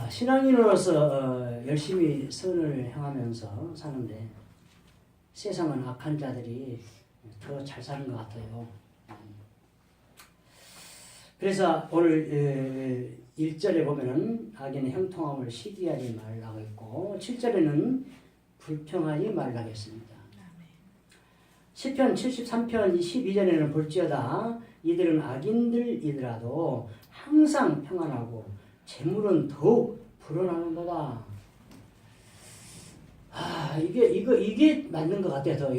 신앙인으로서 열심히 선을 행하면서 사는데 세상은 악한 자들이 더 잘 사는 것 같아요. 그래서 오늘 1절에 보면은 악인의 형통함을 시기하지 말라고 했고 7절에는 불평하지 말라고 했습니다. 시편 73편 12절에는 볼지어다 이들은 악인들이더라도 항상 평안하고 재물은 더욱 불어나는도다. 이게 맞는 것 같아요.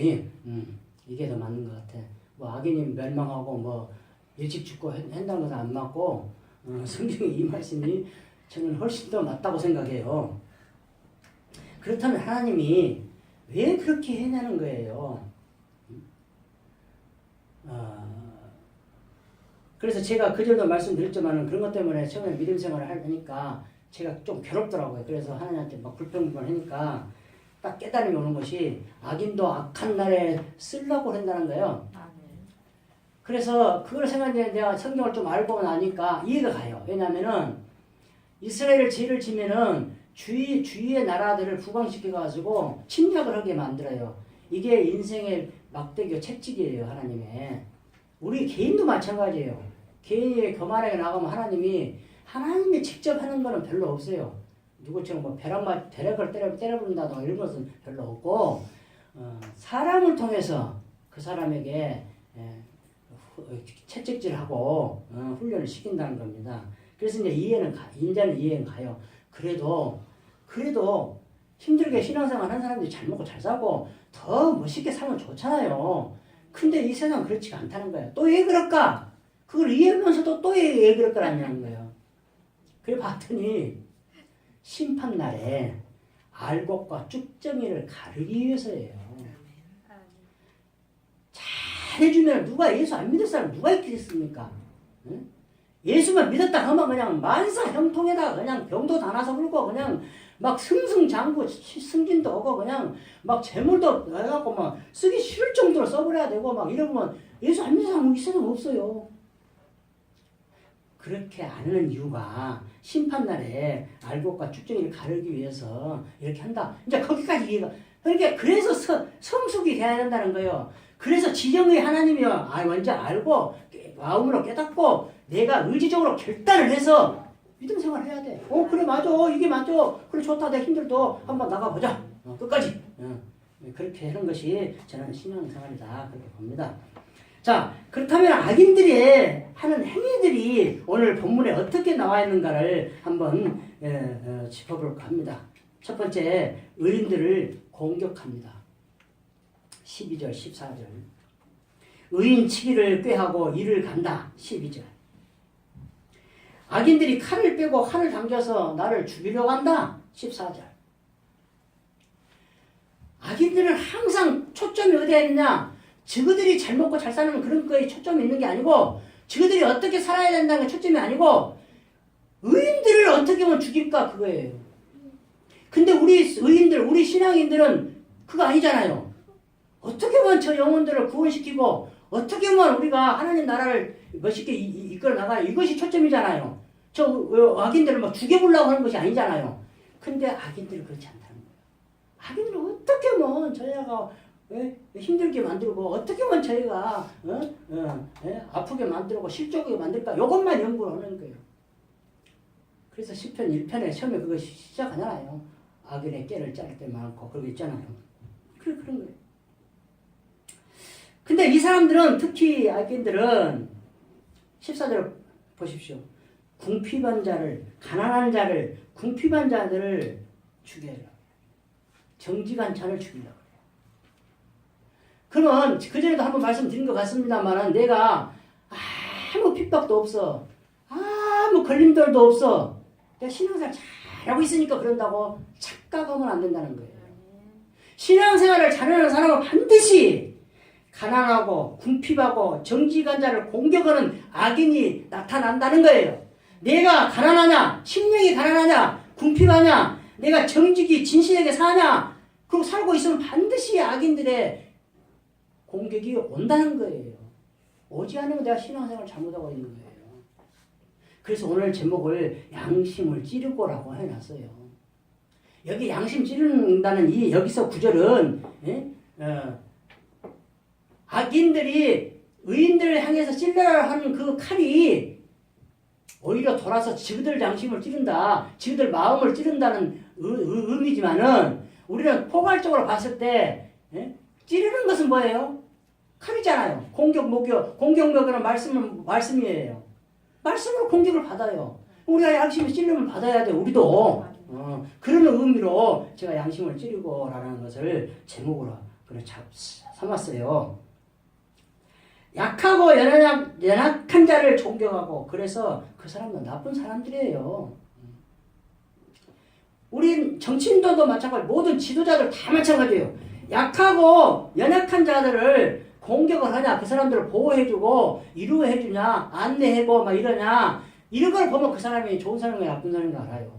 이게 더 맞는 것 같아. 뭐 악인이 멸망하고 뭐 일찍 죽고 한다는 것은 안 맞고 성경의 이 말씀이 저는 훨씬 더 맞다고 생각해요. 그렇다면 하나님이 왜 그렇게 해냐는 거예요. 그래서 제가 그전에도 말씀드렸지만 그런 것 때문에 처음에 믿음 생활을 하니까 제가 좀 괴롭더라고요. 그래서 하나님한테 막 불평불만하니까 딱 깨달음이 오는 것이 악인도 악한 날에 쓰려고 한다는 거예요. 그래서 그걸 생각했는데 내가 성경을 좀 알고 나니까 이해가 가요. 왜냐면은 이스라엘을 죄를 지면은 주위의 나라들을 부강시켜가지고 침략을 하게 만들어요. 이게 인생의 막대기와 채찍이에요. 하나님의. 우리 개인도 마찬가지예요. 개인이 교만하게 나가면 하나님이 직접 하는 거는 별로 없어요. 누구처럼 뭐 벼락을 때려부른다던가 이런 것은 별로 없고 사람을 통해서 그 사람에게 채찍질하고 훈련을 시킨다는 겁니다. 그래서 이제 이제는 이해는 가요. 그래도 힘들게 신앙생활 한 사람들이 잘 먹고 잘 사고 더 멋있게 살면 좋잖아요. 근데 이 세상은 그렇지가 않다는 거예요. 또 왜 그럴까? 그걸 이해하면서도 또 왜 그럴까라는 거예요. 그래 봤더니 심판날에 알곡과 쭉정이를 가르기 위해서예요. 잘해주면 누가 예수 안 믿을 사람 누가 있겠습니까? 응? 예수만 믿었다 하면 그냥 만사 형통에다가 그냥 병도 다 나서 불고 그냥 막 승승장구 승진도 오고 그냥 막 재물도 해갖고 막 쓰기 싫을 정도로 써버려야 되고 막 이러면 예수 안 믿는 사람 이 세상 없어요. 그렇게 안 하는 이유가 심판날에 알곡과 쭉정이를 가르기 위해서 이렇게 한다. 이제 거기까지 이해가. 그러니까 그래서 성숙이 돼야 된다는 거예요. 그래서 지정의 하나님이 먼저 알고 마음으로 깨닫고 내가 의지적으로 결단을 해서 믿음 생활을 해야 돼. 그래 맞아. 이게 맞아. 그래 좋다. 내가 힘들도 한번 나가보자. 끝까지. 그렇게 하는 것이 저는 신앙생활이다. 그렇게 봅니다. 자, 그렇다면 악인들이 하는 행위들이 오늘 본문에 어떻게 나와 있는가를 한번 짚어볼까 합니다. 첫 번째, 의인들을 공격합니다. 12절, 14절. 의인 치기를 꾀하고 이를 간다. 12절. 악인들이 칼을 빼고 칼을 당겨서 나를 죽이려고 한다. 14절. 악인들은 항상 초점이 어디에 있느냐? 저들이 잘 먹고 잘 사는 그런 거에 초점이 있는 게 아니고 저들이 어떻게 살아야 된다는 게 초점이 아니고 의인들을 어떻게 하면 죽일까 그거예요. 근데 우리 의인들, 우리 신앙인들은 그거 아니잖아요. 어떻게 하면 저 영혼들을 구원시키고 어떻게 하면 우리가 하나님 나라를 멋있게 이끌어 나가요. 이것이 초점이잖아요. 저 악인들을 막 죽여보려고 하는 것이 아니잖아요. 근데 악인들은 그렇지 않다는 거예요. 악인들은 어떻게 하면 저희가 힘들게 만들고 어떻게 하면 저희가 아프게 만들고 실족하게 만들까 이것만 연구를 하는 거예요. 그래서 시편 1편에 처음에 그거 시작하잖아요. 악인의 깨를 자를 때 많고 그러고 있잖아요. 그런 거예요. 근데 이 사람들은 특히 악인들은 14절 보십시오. 궁핍한 자를 가난한 자를 궁핍한 자들을 죽여라. 정직한 자를 죽이려고. 그러면 그전에도 한번 말씀드린 것 같습니다만 내가 아무 핍박도 없어. 아무 걸림돌도 없어. 내가 신앙생활 잘하고 있으니까 그런다고 착각하면 안 된다는 거예요. 신앙생활을 잘하는 사람은 반드시 가난하고 궁핍하고 정직한 자를 공격하는 악인이 나타난다는 거예요. 내가 가난하냐, 심령이 가난하냐, 궁핍하냐, 내가 정직이 진실하게 사냐, 그리고 살고 있으면 반드시 악인들의 공격이 온다는 거예요. 오지 않으면 내가 신앙생활을 잘못하고 있는 거예요. 그래서 오늘 제목을 양심을 찌르고라고 해놨어요. 여기 양심 찌른다는 이 여기서 구절은 악인들이 의인들을 향해서 찔러야 하는 그 칼이 오히려 돌아서 지그들 양심을 찌른다, 지그들 마음을 찌른다는 의미지만은 우리는 포괄적으로 봤을 때 찌르는 것은 뭐예요? 칼이잖아요. 공격력은 말씀이에요. 말씀으로 공격을 받아요. 우리가 양심을 찌르면 받아야 돼. 우리도 그런 의미로 제가 양심을 찌르고라는 것을 제목으로 삼았어요. 약하고 연약한 자를 존경하고 그래서 그 사람은 나쁜 사람들이에요. 우린 정치인들도 마찬가지고 모든 지도자들 다 마찬가지예요. 약하고 연약한 자들을 공격을 하냐, 그 사람들을 보호해주고 위로해주냐, 안내해고 막 이러냐, 이런 걸 보면 그 사람이 좋은 사람인가 나쁜 사람인가 알아요.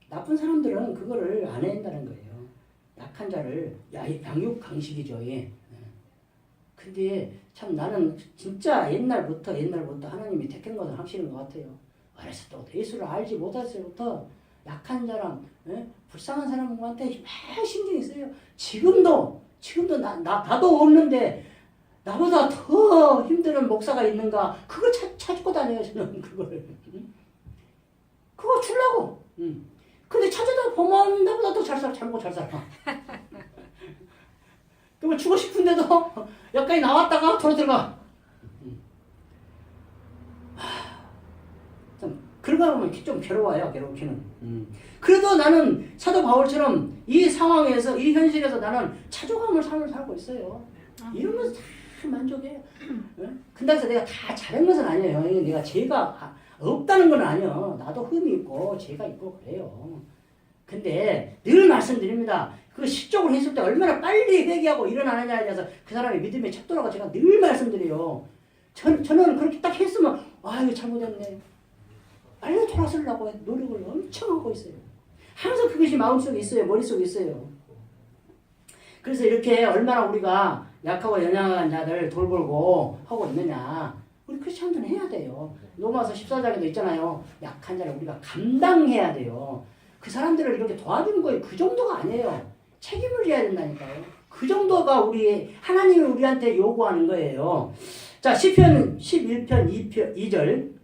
나쁜 사람들은 그거를 안 해야 된다는 거예요. 약한 자를 양육강식이죠. 예. 근데 참 나는 진짜 옛날부터 하나님이 택한 것을 하시는 것 같아요. 어렸을 때부터 예수를 알지 못했을 때부터 약한 사람, 불쌍한 사람한테 막 신경이 쓰여요. 지금도 나도 없는데 나보다 더 힘든 목사가 있는가 그걸 찾고 다녀요. 저는 그걸 그거 주려고. 근데 찾아다 보면 나보다 더 잘 살아. 그러면 주고 싶은데도 여기까지 나왔다가 돌아 들어가. 그러다 보면 좀 괴로워요. 괴롭기는. 그래도 나는 사도 바울처럼 이 상황에서 이 현실에서 나는 차조감을 삶을 살고 있어요. 이러면서 다 만족해요. 근데 내가 다 잘한 것은 아니에요. 내가 죄가 없다는 건 아니에요. 나도 흠이 있고 죄가 있고 그래요. 근데 늘 말씀드립니다. 그 실적으로 했을 때 얼마나 빨리 회개하고 일어나느냐에 대해서 그 사람의 믿음의 척도라고 제가 늘 말씀드려요. 저는 그렇게 딱 했으면 이거 잘못했네. 빨리 돌아서려고 노력을 엄청 하고 있어요. 항상 그것이 마음속에 있어요. 머릿속에 있어요. 그래서 이렇게 얼마나 우리가 약하고 연약한 자들 돌보고 하고 있느냐. 우리 크리스천들은 해야 돼요. 로마서 14장에도 있잖아요. 약한 자를 우리가 감당해야 돼요. 그 사람들을 이렇게 도와주는 거예요. 그 정도가 아니에요. 책임을 져야 된다니까요. 그 정도가 하나님이 우리한테 요구하는 거예요. 자, 시편 11편 2절.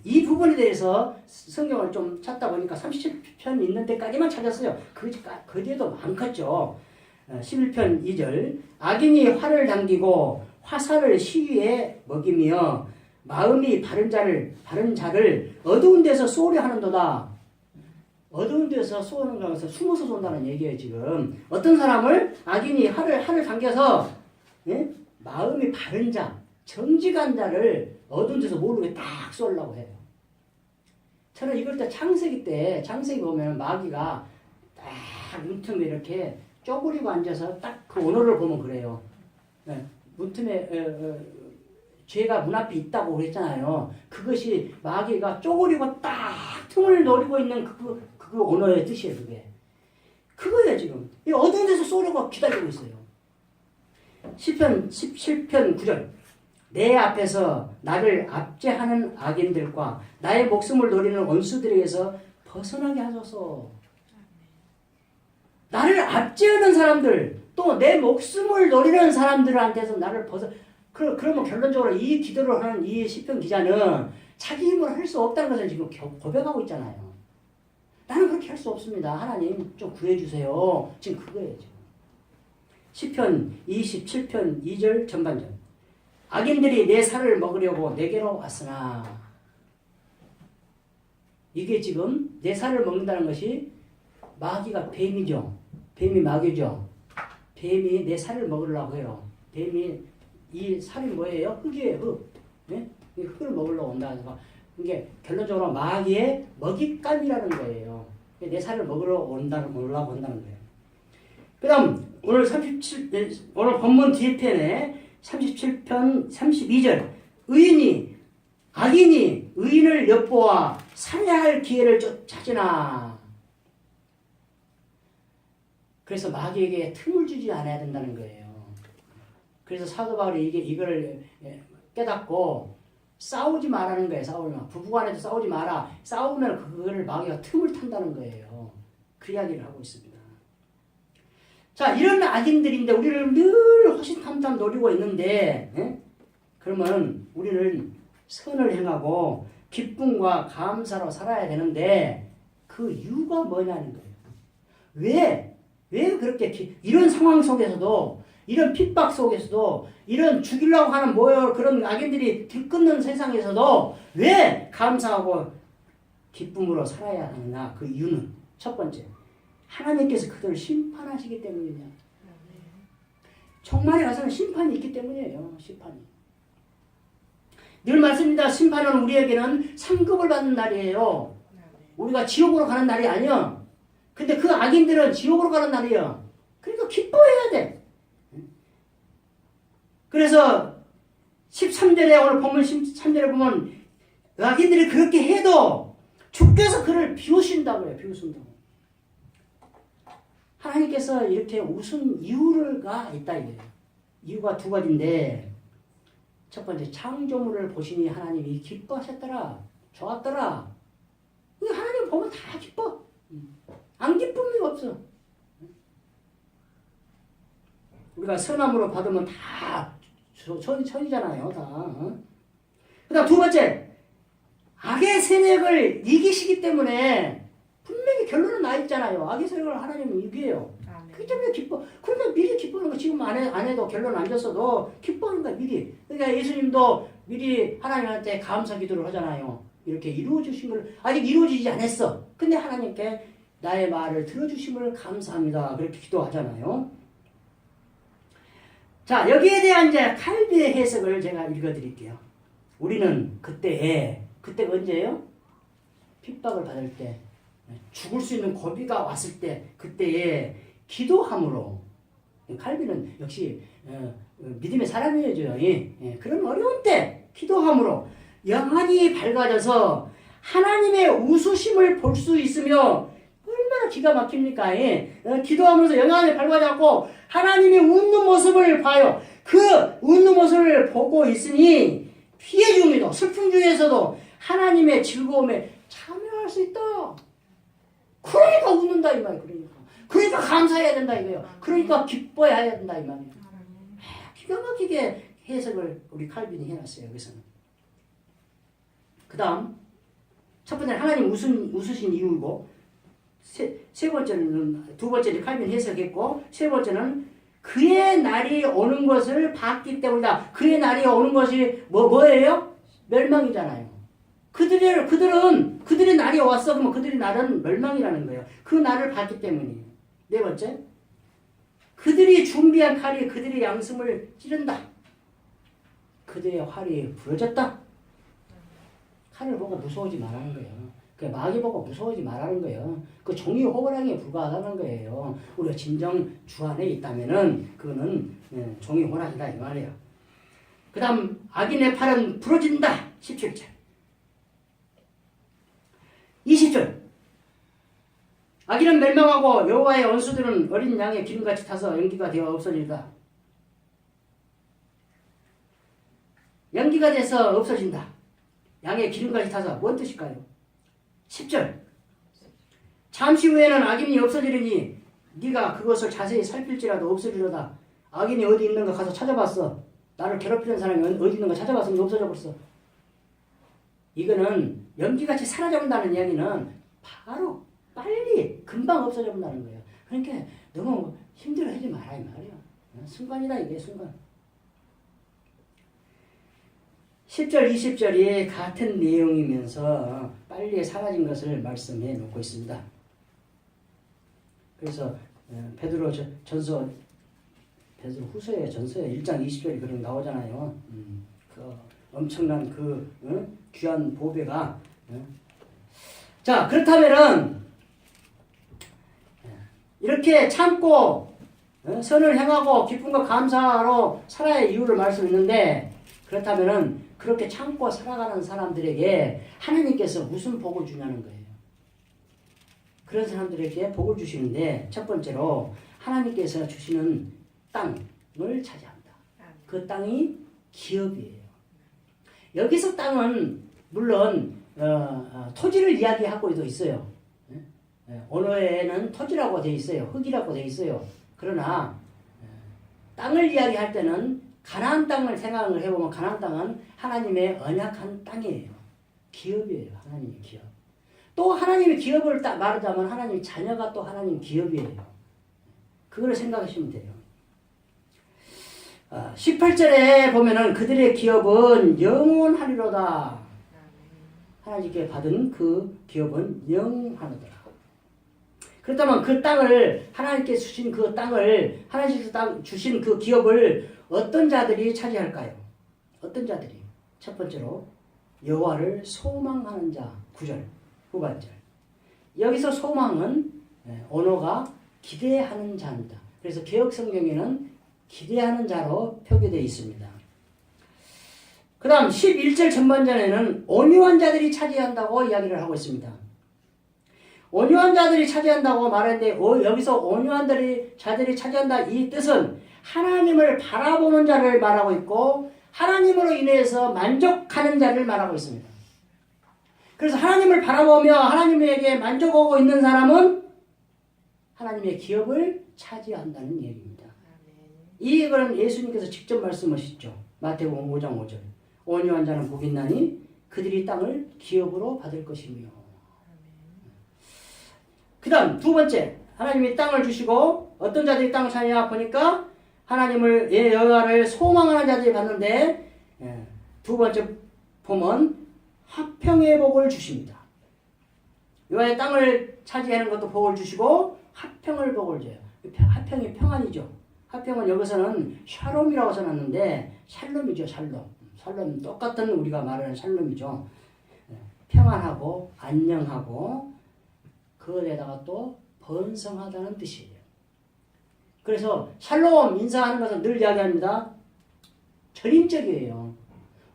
이 부분에 대해서 성경을 좀 찾다 보니까 37편 있는 데까지만 찾았어요. 그 뒤에도 많겠죠. 11편 2절. 악인이 활을 당기고 화살을 시위에 먹이며 마음이 바른 자를 어두운 데서 쏘려 하는도다. 어두운 데서 쏘는 거라서 숨어서 쏜다는 얘기예요. 지금 어떤 사람을 악인이 활을 당겨서 마음이 바른 자, 정직한 자를 어두운 데서 모르게 딱 쏘려고 해요. 저는 이걸 때 창세기 보면 마귀가 딱 문틈에 이렇게 쪼그리고 앉아서 딱 그 언어를 보면 그래요. 문틈에 죄가 문 앞에 있다고 그랬잖아요. 그것이 마귀가 쪼그리고 딱 틈을 노리고 있는 그 언어의 뜻이에요. 그거예요. 지금 이 어두운 데서 쏘려고 기다리고 있어요. 시편 17편 9절. 내 앞에서 나를 압제하는 악인들과 나의 목숨을 노리는 원수들에게서 벗어나게 하소서. 나를 압제하는 사람들, 또 내 목숨을 노리는 사람들한테서 나를 그러면 결론적으로 이 기도를 하는 이 시편 기자는 자기 힘으로 할 수 없다는 것을 지금 고백하고 있잖아요. 나는 그렇게 할 수 없습니다. 하나님 좀 구해주세요. 지금 그거예요. 지금. 시편 27편 2절 전반전. 악인들이 내 살을 먹으려고 내게로 왔으나. 이게 지금 내 살을 먹는다는 것이 마귀가 뱀이죠. 뱀이 마귀죠. 뱀이 내 살을 먹으려고 해요. 뱀이 이 살이 뭐예요? 흙이에요. 흙. 네? 흙을 먹으려고 온다는 거. 이게 결론적으로 마귀의 먹잇감이라는 거예요. 내 살을 먹으려고 온다는 거예요. 그 다음 오늘 본문 뒤편에 37편 32절. 악인이 의인을 엿보아 살해할 기회를 찾으나. 그래서 마귀에게 틈을 주지 않아야 된다는 거예요. 그래서 사도 바울이 이걸 깨닫고 싸우지 말라는 거예요. 싸우지 마. 부부간에도 싸우지 마라. 싸우면 그거를 마귀가 틈을 탄다는 거예요. 그 이야기를 하고 있습니다. 자, 이런 악인들인데 우리를 늘 호시탐탐 노리고 있는데, 그러면 우리는 선을 행하고 기쁨과 감사로 살아야 되는데 그 이유가 뭐냐는 거예요. 왜 그렇게 이런 상황 속에서도, 이런 핍박 속에서도, 이런 죽이려고 하는 그런 악인들이 들끓는 세상에서도 왜 감사하고 기쁨으로 살아야 하느냐. 그 이유는 첫 번째, 하나님께서 그들을 심판하시기 때문이냐. 정말에 가서는 심판이 있기 때문이에요. 심판이. 늘 말씀입니다. 심판은 우리에게는 상급을 받는 날이에요. 우리가 지옥으로 가는 날이 아니야. 근데 그 악인들은 지옥으로 가는 날이야. 그러니까 기뻐해야 돼. 그래서 13절에 오늘 본문 13절에 보면 악인들이 그렇게 해도 주께서 그를 비우신다고요. 비우신다고. 하나님께서 이렇게 웃은 이유가 있다 이거예요. 이유가 두 가지인데, 첫 번째, 창조물을 보시니 하나님이 기뻐하셨더라. 좋았더라. 하나님 보면 다 기뻐. 안 기쁨이 없어. 우리가 선함으로 받으면 다 천이잖아요. 다. 그 다음 두 번째, 악의 세력을 이기시기 때문에 분명히 결론은 나 있잖아요. 악의 세력을 하나님은 이겨요. 그렇기 때문에 기뻐. 그러니까 미리 기뻐하는 거. 지금 안 해도 결론 안 졌어도 기뻐하는 거야, 미리. 그러니까 예수님도 미리 하나님한테 감사 기도를 하잖아요. 이렇게 이루어주신 걸 아직 이루어지지 않았어. 근데 하나님께 나의 말을 들어주심을 감사합니다. 그렇게 기도하잖아요. 자, 여기에 대한 이제 칼비의 해석을 제가 읽어드릴게요. 우리는 그때가 언제예요? 핍박을 받을 때, 죽을 수 있는 고비가 왔을 때, 그때에 기도함으로, 칼비는 역시 믿음의 사람이죠. 그런 어려운 때 기도함으로 영안이 밝아져서 하나님의 웃으심을 볼 수 있으며, 얼마나 기가 막힙니까? 기도하면서 영안이 밝아져서 하나님의 웃는 모습을 봐요. 그 웃는 모습을 보고 있으니 피해 중에도, 슬픔 중에서도 하나님의 즐거움에 참여할 수 있다. 그러니까 웃는다 이 말이에요. 그러니까 감사해야 된다 이거예요. 그러니까 기뻐해야 된다 이 말이에요. 기가 막히게 해석을 우리 칼빈이 해놨어요. 여기서는. 그 다음 첫 번째는 하나님 웃으신 이유고, 두 번째는 칼빈 해석했고, 세 번째는 그의 날이 오는 것을 봤기 때문이다. 그의 날이 오는 것이 뭐예요? 멸망이잖아요. 그들의 날이 왔어. 그러면 그들의 날은 멸망이라는 거예요. 그 날을 봤기 때문이에요. 네 번째, 그들이 준비한 칼이 그들의 양심을 찌른다. 그들의 활이 부러졌다. 칼을 보고 무서워하지 말라는 거예요. 그 마귀 보고 무서워하지 말라는 거예요. 그 종이 호랑이에 불과하다는 거예요. 우리가 진정 주 안에 있다면은 그거는 종이 호랑이다 이 말이에요. 그 다음 악인의 팔은 부러진다. 17절. 20절. 악인은 멸망하고 여호와의 원수들은 어린 양의 기름같이 타서 연기가 되어 없어진다. 연기가 돼서 없어진다. 양의 기름같이 타서 뭔 뜻일까요? 10절. 잠시 후에는 악인이 없어지리니 네가 그것을 자세히 살필지라도 없어지려다. 악인이 어디 있는가 가서 찾아봤어. 나를 괴롭히는 사람이 어디 있는가 찾아봤으면 없어져 버렸어. 이거는 연기같이 사라져본다는 이야기는 바로 빨리 금방 없어져 본다는 거예요. 그러니까 너무 힘들어하지 마라 이 말이야. 순간이다 이게 순간. 10절 20절이 같은 내용이면서 빨리 사라진 것을 말씀해 놓고 있습니다. 그래서 베드로 후서의 전서에 1장 20절이 그렇게 나오잖아요. 그 엄청난 귀한 보배가. 자, 그렇다면은 이렇게 참고 선을 행하고 기쁨과 감사로 살아야 할 이유를 말씀했는데, 그렇다면은 그렇게 참고 살아가는 사람들에게 하나님께서 무슨 복을 주냐는 거예요. 그런 사람들에게 복을 주시는데, 첫 번째로 하나님께서 주시는 땅을 차지한다. 그 땅이 기업이에요. 여기서 땅은 물론 토지를 이야기하고도 있어요. 언어에는 토지라고 돼 있어요. 흙이라고 돼 있어요. 그러나 땅을 이야기할 때는 가나안 땅을 생각을 해보면 가나안 땅은 하나님의 언약한 땅이에요. 기업이에요. 하나님의 기업. 또 하나님의 기업을 딱 말하자면 하나님의 자녀가 또 하나님 기업이에요. 그걸 생각하시면 돼요. 18절에 보면은 그들의 기업은 영원하리로다. 하나님께 받은 그 기업은 영원하리로다. 그렇다면 그 땅을 하나님께 주신 그 땅을 하나님께서 주신 그 기업을 어떤 자들이 차지할까요? 어떤 자들이? 첫 번째로 여호와를 소망하는 자 9절 후반절. 여기서 소망은 언어가 기대하는 자입니다. 그래서 개역 성경에는 기대하는 자로 표기되어 있습니다. 그 다음 11절 전반전에는 온유한 자들이 차지한다고 이야기를 하고 있습니다. 온유한 자들이 차지한다고 말했는데 여기서 온유한 자들이 차지한다 이 뜻은 하나님을 바라보는 자를 말하고 있고 하나님으로 인해서 만족하는 자를 말하고 있습니다. 그래서 하나님을 바라보며 하나님에게 만족하고 있는 사람은 하나님의 기업을 차지한다는 얘기입니다. 이거는 예수님께서 직접 말씀하셨죠. 마태복음 5장 5절. 온유한 자는 복이 있나니 그들이 땅을 기업으로 받을 것이며. 그 다음 두 번째, 하나님이 땅을 주시고 어떤 자들이 땅을 차지하냐 보니까 하나님을 여호와를 소망하는 자들이 받는데 두 번째 보면 화평의 복을 주십니다. 여호와의 땅을 차지하는 것도 복을 주시고 화평을 복을 줘요. 화평이 평안이죠. 화평은 여기서는 샬롬이라고 써놨는데 샬롬이죠. 샬롬 똑같은 우리가 말하는 샬롬이죠. 평안하고 안녕하고 그에다가 또 번성하다는 뜻이에요. 그래서 샬롬 인사하는 것은 늘 이야기합니다. 전인적이에요.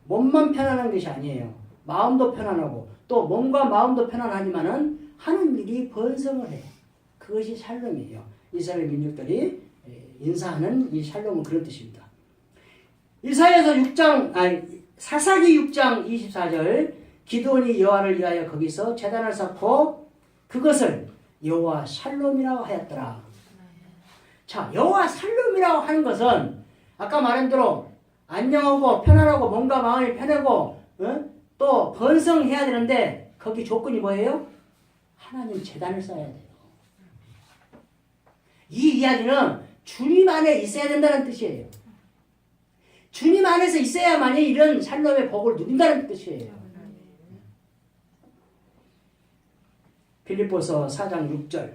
몸만 편안한 것이 아니에요. 마음도 편안하고 또 몸과 마음도 편안하지만은 하는 일이 번성을 해요. 그것이 샬롬이에요. 이스라엘 민족들이 인사하는 이 샬롬은 그런 뜻입니다. 사사기 6장 24절 기드온이 여호와를 위하여 거기서 제단을 쌓고 그것을 여호와 샬롬이라고 하였더라. 자, 여호와 샬롬이라고 하는 것은 아까 말한 대로 안녕하고 편안하고 몸과 마음이 편하고 또 번성해야 되는데 거기 조건이 뭐예요? 하나님 제단을 쌓아야 돼요. 이 이야기는 주님 안에 있어야 된다는 뜻이에요. 주님 안에서 있어야만이 이런 샬롬의 복을 누린다는 뜻이에요. 빌립보서 4장 6절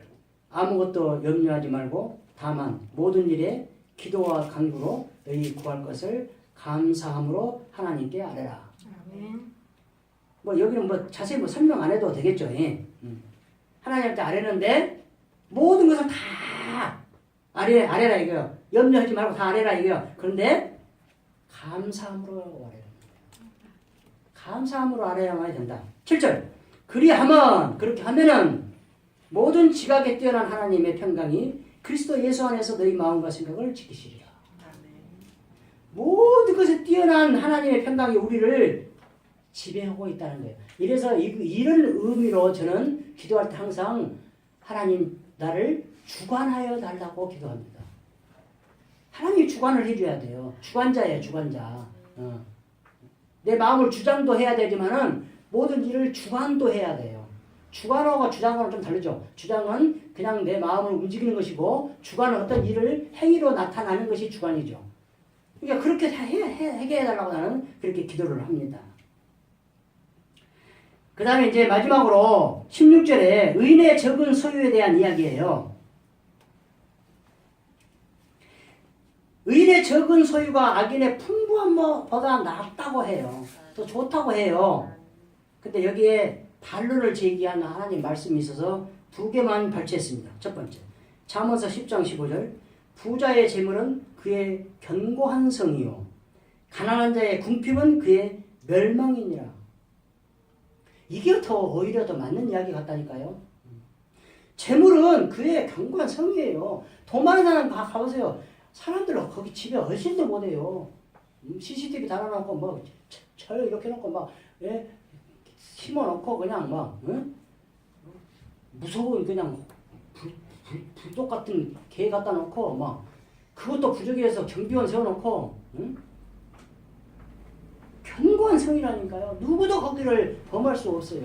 아무것도 염려하지 말고 다만 모든 일에 기도와 간구로 너희 구할 것을 감사함으로 하나님께 아뢰라. 뭐 여기는 뭐 자세히 설명 안 해도 되겠죠. 하나님한테 아뢰는데 모든 것을 다 아뢰라 이거요. 염려하지 말고 다 아뢰라 이거요. 그런데 감사함으로 아뢰라. 감사함으로 아뢰야만 된다. 7절 그렇게 하면은 모든 지각에 뛰어난 하나님의 평강이 그리스도 예수 안에서 너희 마음과 생각을 지키시리라. 모든 것에 뛰어난 하나님의 평강이 우리를 지배하고 있다는 거예요. 이래서 이런 의미로 저는 기도할 때 항상 하나님 나를 주관하여 달라고 기도합니다. 하나님이 주관을 해줘야 돼요. 주관자예요, 주관자. 내 마음을 주장도 해야 되지만은 모든 일을 주관도 해야 돼요. 주관하고 주장하고는 좀 다르죠. 주장은 그냥 내 마음을 움직이는 것이고 주관은 어떤 일을 행위로 나타나는 것이 주관이죠. 그러니까 그렇게 해결해달라고 나는 그렇게 기도를 합니다. 그 다음에 이제 마지막으로 16절에 의인의 적은 소유에 대한 이야기예요. 의인의 적은 소유가 악인의 풍부한 것보다 낫다고 해요. 더 좋다고 해요. 근데 여기에 반론을 제기하는 하나님 말씀이 있어서 두 개만 발췌했습니다. 첫 번째, 잠언서 10장 15절 부자의 재물은 그의 견고한 성이요 가난한 자의 궁핍은 그의 멸망이니라. 이게 오히려 더 맞는 이야기 같다니까요. 재물은 그의 견고한 성이에요. 돈 많은 사람 가보세요. 사람들 거기 집에 얼씬도 못해요. CCTV 달아놓고 뭐 철 이렇게 놓고 막 예? 심어놓고 그냥 막 응? 무서운 그냥 불독 같은 개 갖다 놓고 막 그것도 부족이 해서 경비원 세워놓고 응? 견고한 성이라니까요. 누구도 거기를 범할 수 없어요.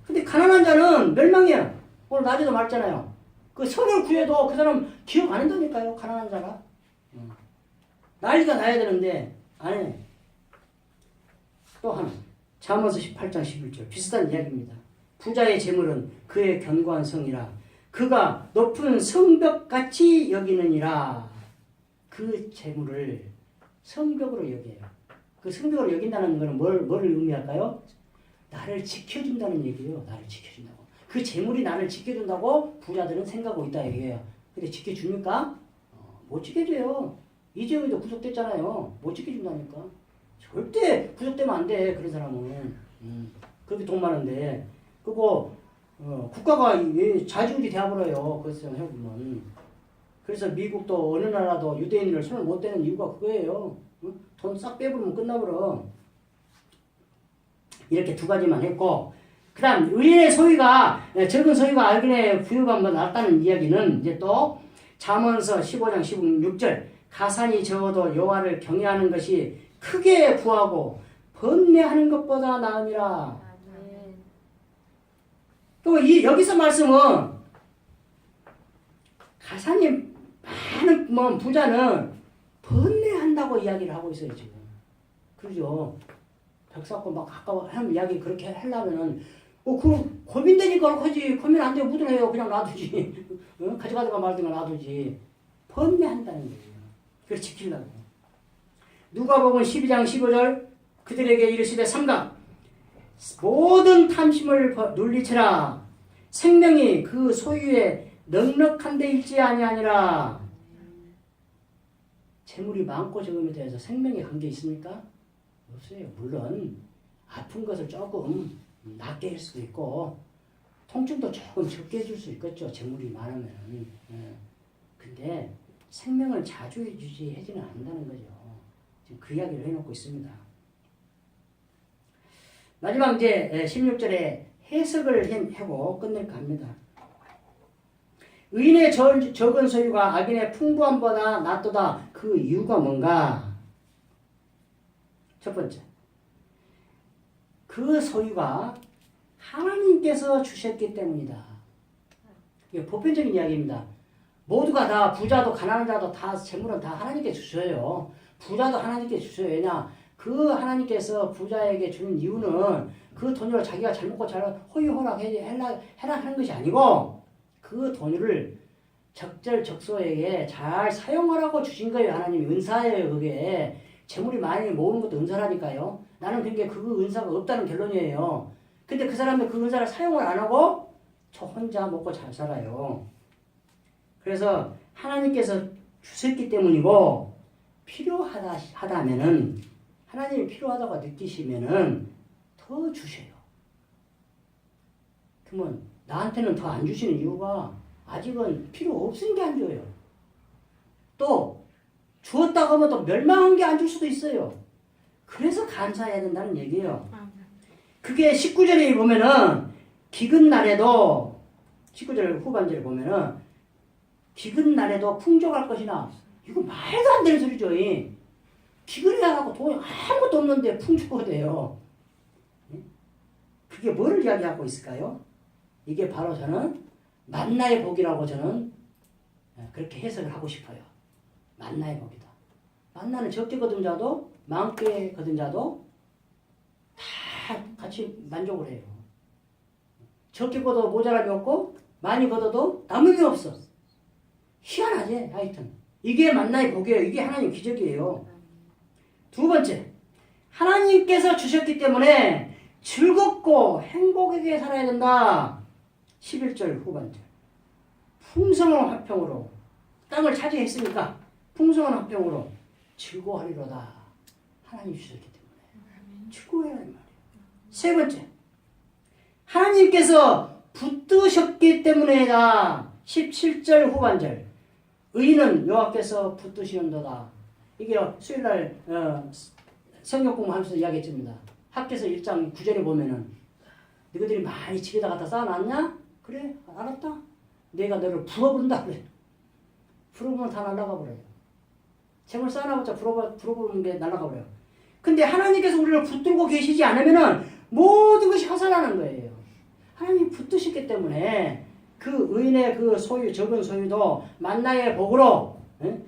근데 가난한 자는 멸망이에요. 오늘 낮에도 말했잖아요. 그 성을 구해도 그 사람 기억 안 한다니까요. 가난한 자가. 난리가 나야 되는데 안 해. 또 하나. 잠언서 18장 11절 비슷한 이야기입니다. 부자의 재물은 그의 견고한 성이라 그가 높은 성벽같이 여기느니라. 그 재물을 성벽으로 여겨요. 그 성벽으로 여긴다는 것은 뭐를 의미할까요? 나를 지켜준다는 얘기예요. 나를 지켜준다고. 그 재물이 나를 지켜준다고 부자들은 생각하고 있다 얘기예요. 근데 지켜줍니까? 못 지켜줘요. 이재용이도 구속됐잖아요. 못 지켜준다니까. 절대 구속되면 안 돼. 그런 사람은. 그렇게 돈 많은데. 그거 국가가 자주우지 되어버려요. 그래서 해보면. 그래서 미국도 어느 나라도 유대인을 손을 못 대는 이유가 그거예요. 돈 싹 빼버리면 끝나버려. 이렇게 두 가지만 했고, 그 다음, 의인의 소유가, 적은 소유가 악인의 부유가 낫다는 이야기는 이제 또, 잠언서 15장 16절, 가산이 적어도 여호와를 경외하는 것이 크게 부하고, 번뇌하는 것보다 나으니라. 또, 여기서 말씀은, 가산이 많은 부자는 번뇌한다고 이야기를 하고 있어요, 지금. 그러죠. 벽 쌓고 막 가까워 하는 이야기 그렇게 하려면은 그 고민되니까 하지. 고민 안 되고 묻으래요. 그냥 놔두지. 가져가다가 말든가 놔두지. 번뇌한다는 거예요. 그걸 지키려고. 누가복음 12장 15절 그들에게 이르시되 삼가 모든 탐심을 눌리치라. 생명이 그 소유에 넉넉한 데 있지 아니하니라. 재물이 많고 적음에 대해서 생명에 관계 있습니까? 없어요. 물론 아픈 것을 조금 낫게 할 수도 있고 통증도 조금 적게 해줄 수 있겠죠. 재물이 많으면. 근데 생명을 자주 해지는 않는다는 거죠. 지금 그 이야기를 해놓고 있습니다. 마지막 이제 16절에 해석을 하고 끝낼까 합니다. 의인의 적은 소유가 악인의 풍부함보다 낫도다. 그 이유가 뭔가? 첫 번째, 그 소유가 하나님께서 주셨기 때문이다. 이게 보편적인 이야기입니다. 모두가 다 부자도 가난한 자도 다 재물은 다 하나님께 주셔요. 부자도 하나님께 주셔요. 왜냐? 그 하나님께서 부자에게 주는 이유는 그 돈으로 자기가 잘 먹고 잘 호의호락 해라 하는 것이 아니고 그 돈을 적절적소에게 잘 사용하라고 주신 거예요. 하나님이 은사예요. 그게. 재물이 많이 모으는 것도 은사라니까요. 나는 그게 그 은사가 없다는 결론이에요. 근데 그 사람은 그 은사를 사용을 안 하고 저 혼자 먹고 잘 살아요. 그래서 하나님께서 주셨기 때문이고 필요하다면은 하나님이 필요하다고 느끼시면은 더 주셔요. 그러면 나한테는 더 안 주시는 이유가 아직은 필요 없으니까 안 줘요. 또 주었다고 하면 또 멸망한 게 안 줄 수도 있어요. 그래서 감사해야 된다는 얘기예요. 그게 19절에 보면은 기근 날에도 19절 후반절에 보면은 기근 날에도 풍족할 것이나 이거 말도 안 되는 소리죠. 기근이 나가고 돈이 아무것도 없는데 풍족이 돼요. 그게 뭐를 이야기하고 있을까요? 이게 바로 저는 만나의 복이라고 저는 그렇게 해석을 하고 싶어요. 만나의 복이다. 만나는 적게 거둔 자도 많게 거둔 자도 다 같이 만족을 해요. 적게 거둬도 모자람이 없고 많이 거둬도 남음이 없어. 희한하지 하여튼. 이게 만나의 복이에요. 이게 하나님 기적이에요. 두 번째, 하나님께서 주셨기 때문에 즐겁고 행복하게 살아야 된다. 11절 후반절. 풍성한 화평으로 땅을 차지했으니까 풍성한 화평으로 즐거워하리로다. 하나님 주셨기 때문에 즐거워해야 할 말이에요. 세 번째, 하나님께서 붙드셨기 때문에다. 17절 후반절. 의인은 여호와께서 붙드시는도다. 이게 수요일날 성경 공부하면서 이야기했습니다. 학개서 1장 9절에 보면은 너희들이 많이 집에다 갖다 쌓아놨냐? 그래 알았다. 내가 너를 불어부른다 그래. 불어보면 다 날아가 버려요. 재물 쌓아놔봤자 불어보는 게 날아가 버려요. 근데 하나님께서 우리를 붙들고 계시지 않으면은 모든 것이 화살하는 거예요. 하나님이 붙드셨기 때문에 그 의인의 그 소유, 적은 소유도 만나의 복으로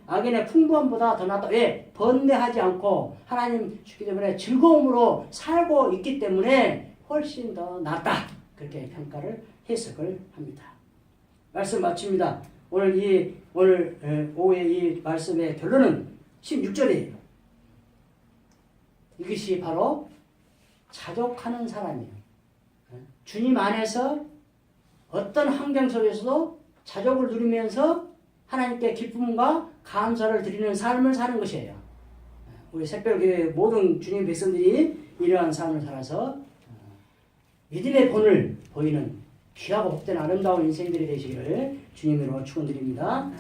악인의 풍부함보다 더 낫다. 왜? 번뇌하지 않고 하나님 주기 때문에 즐거움으로 살고 있기 때문에 훨씬 더 낫다. 그렇게 평가를 해석을 합니다. 말씀 마칩니다. 오늘 오후에 이 말씀의 결론은 16절이에요. 이것이 바로 자족하는 사람이에요. 주님 안에서 어떤 환경 속에서도 자족을 누리면서 하나님께 기쁨과 감사를 드리는 삶을 사는 것이에요. 우리 새별교회 모든 주님 백성들이 이러한 삶을 살아서 믿음의 본을 보이는 귀하고 복된 아름다운 인생들이 되시기를 주님으로 축원드립니다.